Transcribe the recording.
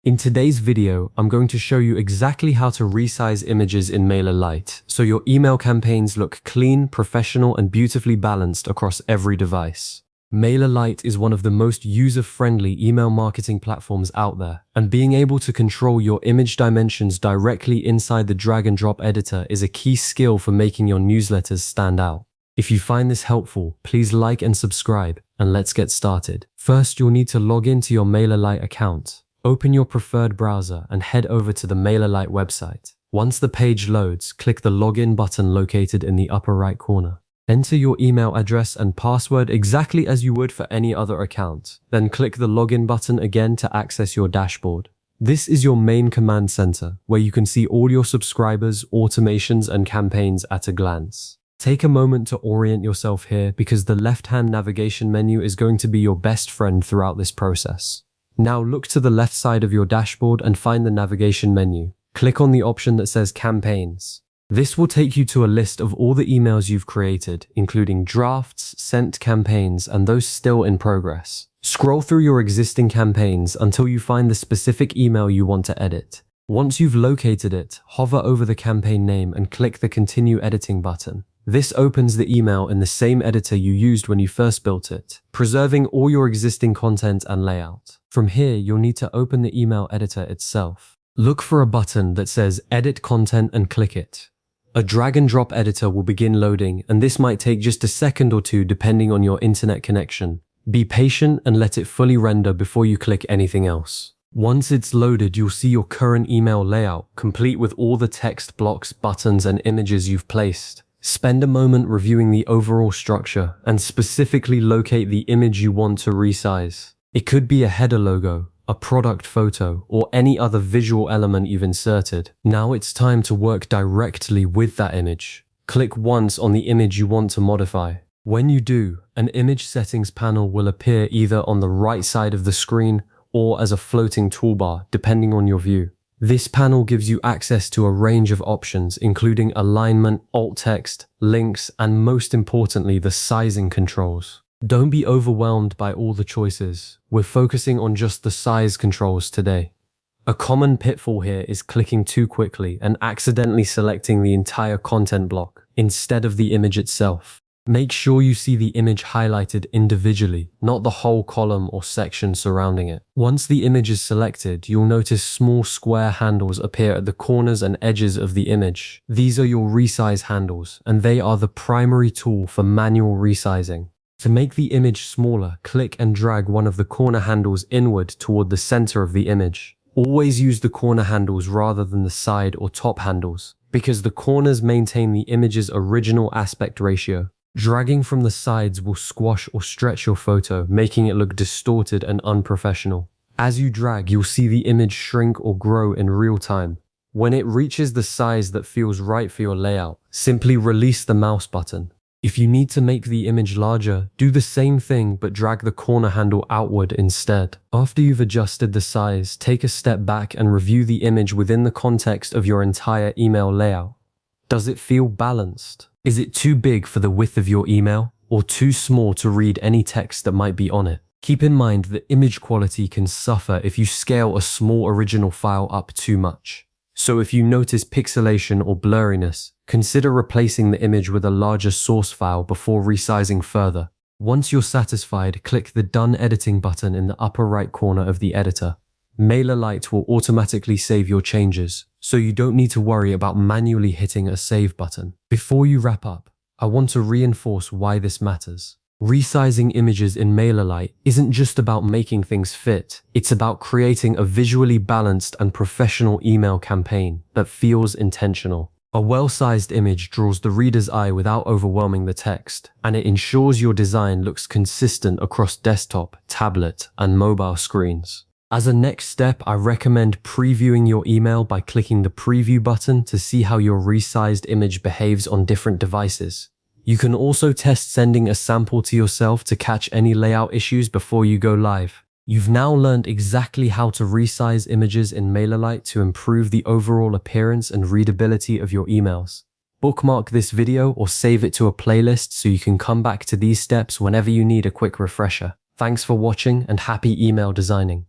In today's video, I'm going to show you exactly how to resize images in MailerLite so your email campaigns look clean, professional, and beautifully balanced across every device. MailerLite is one of the most user-friendly email marketing platforms out there, and being able to control your image dimensions directly inside the drag-and-drop editor is a key skill for making your newsletters stand out. If you find this helpful, please like and subscribe, and let's get started. First, you'll need to log into your MailerLite account. Open your preferred browser and head over to the MailerLite website. Once the page loads, click the login button located in the upper right corner. Enter your email address and password exactly as you would for any other account. Then click the login button again to access your dashboard. This is your main command center, where you can see all your subscribers, automations, and campaigns at a glance. Take a moment to orient yourself here because the left-hand navigation menu is going to be your best friend throughout this process. Now look to the left side of your dashboard and find the navigation menu. Click on the option that says Campaigns. This will take you to a list of all the emails you've created, including drafts, sent campaigns, and those still in progress. Scroll through your existing campaigns until you find the specific email you want to edit. Once you've located it, hover over the campaign name and click the Continue Editing button. This opens the email in the same editor you used when you first built it, preserving all your existing content and layout. From here, you'll need to open the email editor itself. Look for a button that says Edit Content and click it. A drag-and-drop editor will begin loading, and this might take just a second or two depending on your internet connection. Be patient and let it fully render before you click anything else. Once it's loaded, you'll see your current email layout, complete with all the text blocks, buttons, and images you've placed. Spend a moment reviewing the overall structure and specifically locate the image you want to resize. It could be a header logo, a product photo, or any other visual element you've inserted. Now it's time to work directly with that image. Click once on the image you want to modify. When you do, an image settings panel will appear either on the right side of the screen or as a floating toolbar, depending on your view. This panel gives you access to a range of options, including alignment, alt text, links, and most importantly, the sizing controls. Don't be overwhelmed by all the choices. We're focusing on just the size controls today. A common pitfall here is clicking too quickly and accidentally selecting the entire content block instead of the image itself. Make sure you see the image highlighted individually, not the whole column or section surrounding it. Once the image is selected, you'll notice small square handles appear at the corners and edges of the image. These are your resize handles, and they are the primary tool for manual resizing. To make the image smaller, click and drag one of the corner handles inward toward the center of the image. Always use the corner handles rather than the side or top handles, because the corners maintain the image's original aspect ratio. Dragging from the sides will squash or stretch your photo, making it look distorted and unprofessional. As you drag, you'll see the image shrink or grow in real time. When it reaches the size that feels right for your layout, simply release the mouse button. If you need to make the image larger, do the same thing but drag the corner handle outward instead. After you've adjusted the size, take a step back and review the image within the context of your entire email layout. Does it feel balanced? Is it too big for the width of your email, or too small to read any text that might be on it? Keep in mind that image quality can suffer if you scale a small original file up too much. So if you notice pixelation or blurriness, consider replacing the image with a larger source file before resizing further. Once you're satisfied, click the Done Editing button in the upper right corner of the editor. MailerLite will automatically save your changes, so you don't need to worry about manually hitting a save button. Before you wrap up, I want to reinforce why this matters. Resizing images in MailerLite isn't just about making things fit, it's about creating a visually balanced and professional email campaign that feels intentional. A well-sized image draws the reader's eye without overwhelming the text, and it ensures your design looks consistent across desktop, tablet, and mobile screens. As a next step, I recommend previewing your email by clicking the preview button to see how your resized image behaves on different devices. You can also test sending a sample to yourself to catch any layout issues before you go live. You've now learned exactly how to resize images in MailerLite to improve the overall appearance and readability of your emails. Bookmark this video or save it to a playlist so you can come back to these steps whenever you need a quick refresher. Thanks for watching and happy email designing.